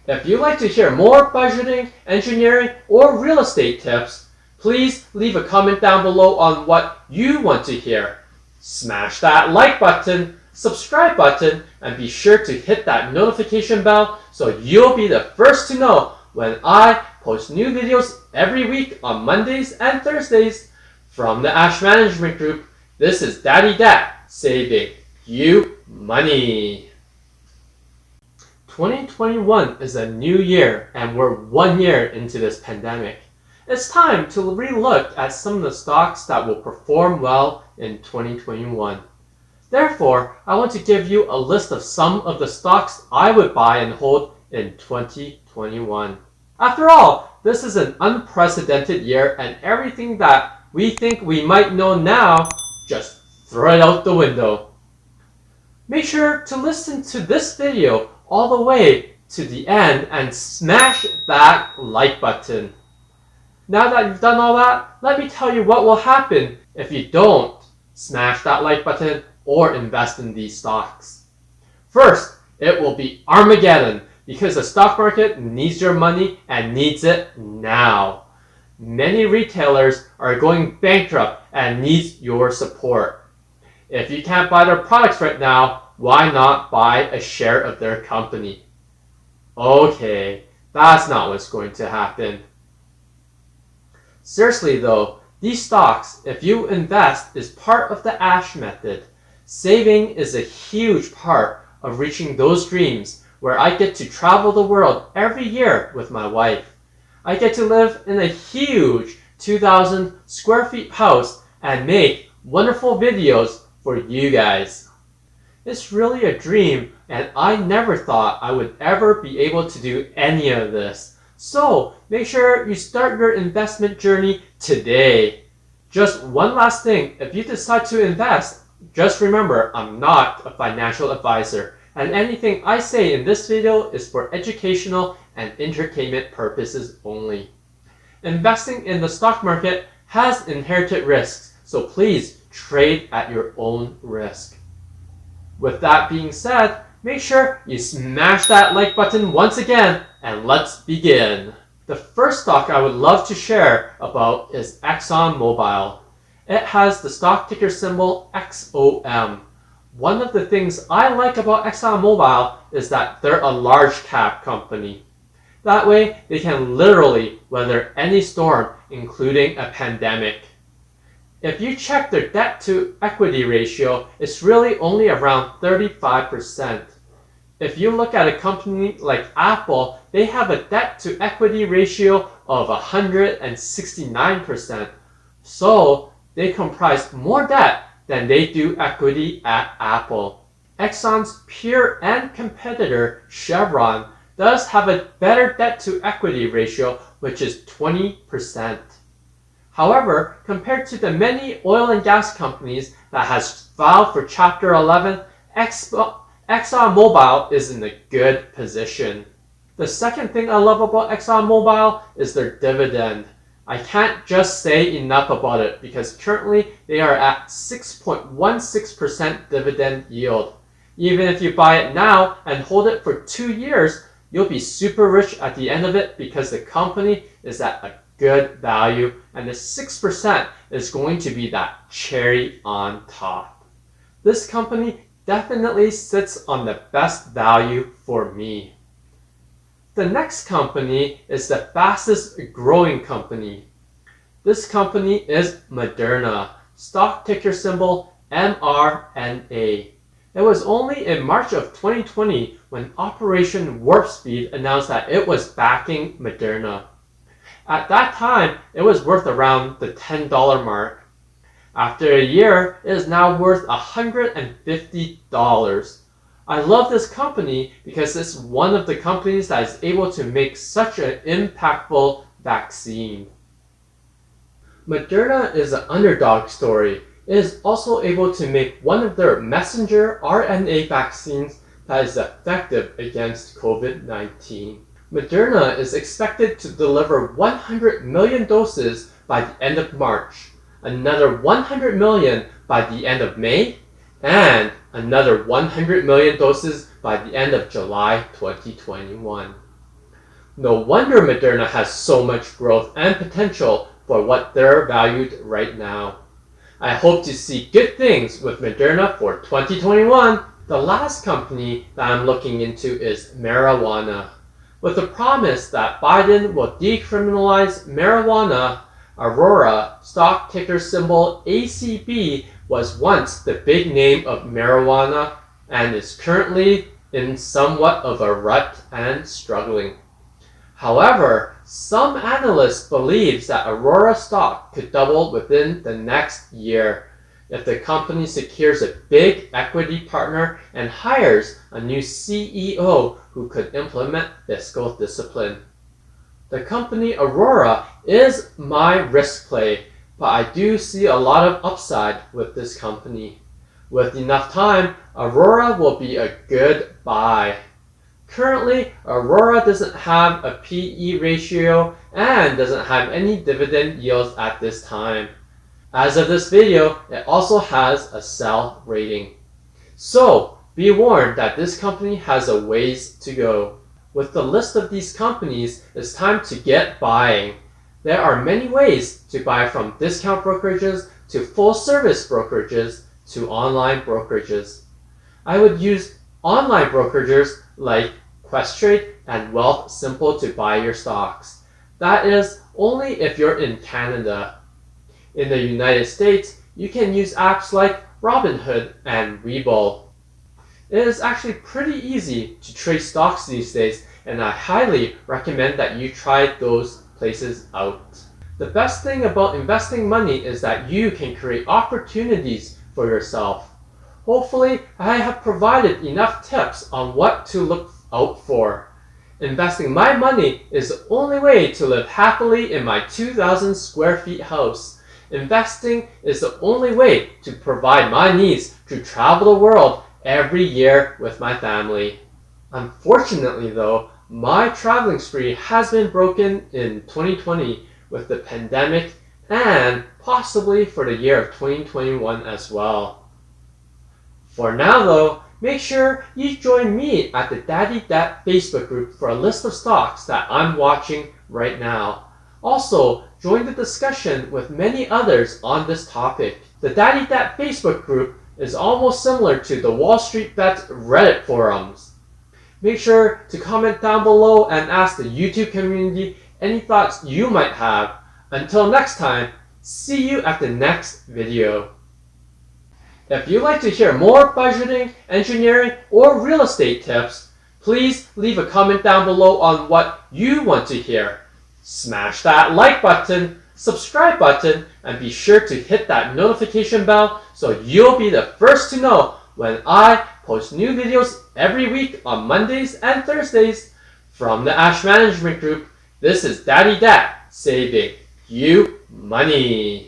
If you'd like to hear more budgeting, engineering, or real estate tips, please leave a comment down below on what you want to hear. Smash that like button, subscribe button, and be sure to hit that notification bell so you'll be the first to know when I post new videos every week on Mondays and Thursdays. From the Ash Management Group, this is Daddy Dat saving you money. 2021 is a new year and we're 1 year into this pandemic. It's time to relook at some of the stocks that will perform well in 2021. Therefore, I want to give you a list of some of the stocks I would buy and hold in 2021. After all, this is an unprecedented year and everything that we think we might know now, just throw it out the window. Make sure to listen to this video all the way to the end and smash that like button. Now that you've done all that, let me tell you what will happen if you don't smash that like button or invest in these stocks. First, it will be Armageddon because the stock market needs your money and needs it now. Many retailers are going bankrupt and needs your support. If you can't buy their products right now, why not buy a share of their company? Okay, that's not what's going to happen. Seriously though, these stocks, if you invest, is part of the Ash method. Saving is a huge part of reaching those dreams where I get to travel the world every year with my wife. I get to live in a huge 2,000 square feet house and make wonderful videos for you guys. It's really a dream and I never thought I would ever be able to do any of this. So make sure you start your investment journey today. Just one last thing, if you decide to invest, just remember I'm not a financial advisor and anything I say in this video is for educational and entertainment purposes only. Investing in the stock market has inherited risks, so please trade at your own risk. With that being said, make sure you smash that like button once again and let's begin. The first stock I would love to share about is ExxonMobil. It has the stock ticker symbol XOM. One of the things I like about ExxonMobil is that they're a large cap company. That way they can literally weather any storm, including a pandemic. If you check their debt to equity ratio, it's really only around 35%. If you look at a company like Apple, they have a debt to equity ratio of 169%. So they comprise more debt than they do equity at Apple. Exxon's peer and competitor Chevron does have a better debt to equity ratio, which is 20%. However, compared to the many oil and gas companies that has filed for Chapter 11, ExxonMobil is in a good position. The second thing I love about ExxonMobil is their dividend. I can't just say enough about it because currently they are at 6.16% dividend yield. Even if you buy it now and hold it for 2 years, you'll be super rich at the end of it because the company is at a good value and the 6% is going to be that cherry on top. This company definitely sits on the best value for me. The next company is the fastest growing company. This company is Moderna, stock ticker symbol MRNA. It was only in March of 2020 when Operation Warp Speed announced that it was backing Moderna. At that time, it was worth around the $10 mark. After a year, it is now worth $150. I love this company because it's one of the companies that is able to make such an impactful vaccine. Moderna is an underdog story. It is also able to make one of their messenger RNA vaccines that is effective against COVID-19. Moderna is expected to deliver 100 million doses by the end of March, another 100 million by the end of May, and another 100 million doses by the end of July 2021. No wonder Moderna has so much growth and potential for what they're valued right now. I hope to see good things with Moderna for 2021. The last company that I'm looking into is marijuana. With the promise that Biden will decriminalize marijuana, Aurora, stock ticker symbol ACB, was once the big name of marijuana and is currently in somewhat of a rut and struggling. However, some analysts believe that Aurora stock could double within the next year if the company secures a big equity partner and hires a new CEO who could implement fiscal discipline. The company Aurora is my risk play, but I do see a lot of upside with this company. With enough time, Aurora will be a good buy. Currently, Aurora doesn't have a PE ratio and doesn't have any dividend yields at this time. As of this video, it also has a sell rating. So, be warned that this company has a ways to go. With the list of these companies, it's time to get buying. There are many ways to buy, from discount brokerages to full service brokerages to online brokerages. I would use online brokerages like Questrade and Wealthsimple to buy your stocks. That is only if you're in Canada. In the United States, you can use apps like Robinhood and Webull. It is actually pretty easy to trade stocks these days, and I highly recommend that you try those places out. The best thing about investing money is that you can create opportunities for yourself. Hopefully, I have provided enough tips on what to look out for. Investing my money is the only way to live happily in my 2,000 square feet house. Investing is the only way to provide my needs to travel the world every year with my family. Unfortunately though, my traveling spree has been broken in 2020 with the pandemic and possibly for the year of 2021 as well. For now though, make sure you join me at the Daddy Dat Facebook group for a list of stocks that I'm watching right now. Also, join the discussion with many others on this topic. The Daddy Dat Facebook group is almost similar to the Wall Street Bets Reddit forums. Make sure to comment down below and ask the YouTube community any thoughts you might have. Until next time, see you at the next video. If you'd like to hear more budgeting, engineering, or real estate tips, please leave a comment down below on what you want to hear. Smash that like button, subscribe button, and be sure to hit that notification bell so you'll be the first to know when I post new videos every week on Mondays and Thursdays. From the Ash Management Group, this is Daddy Dat saving you money.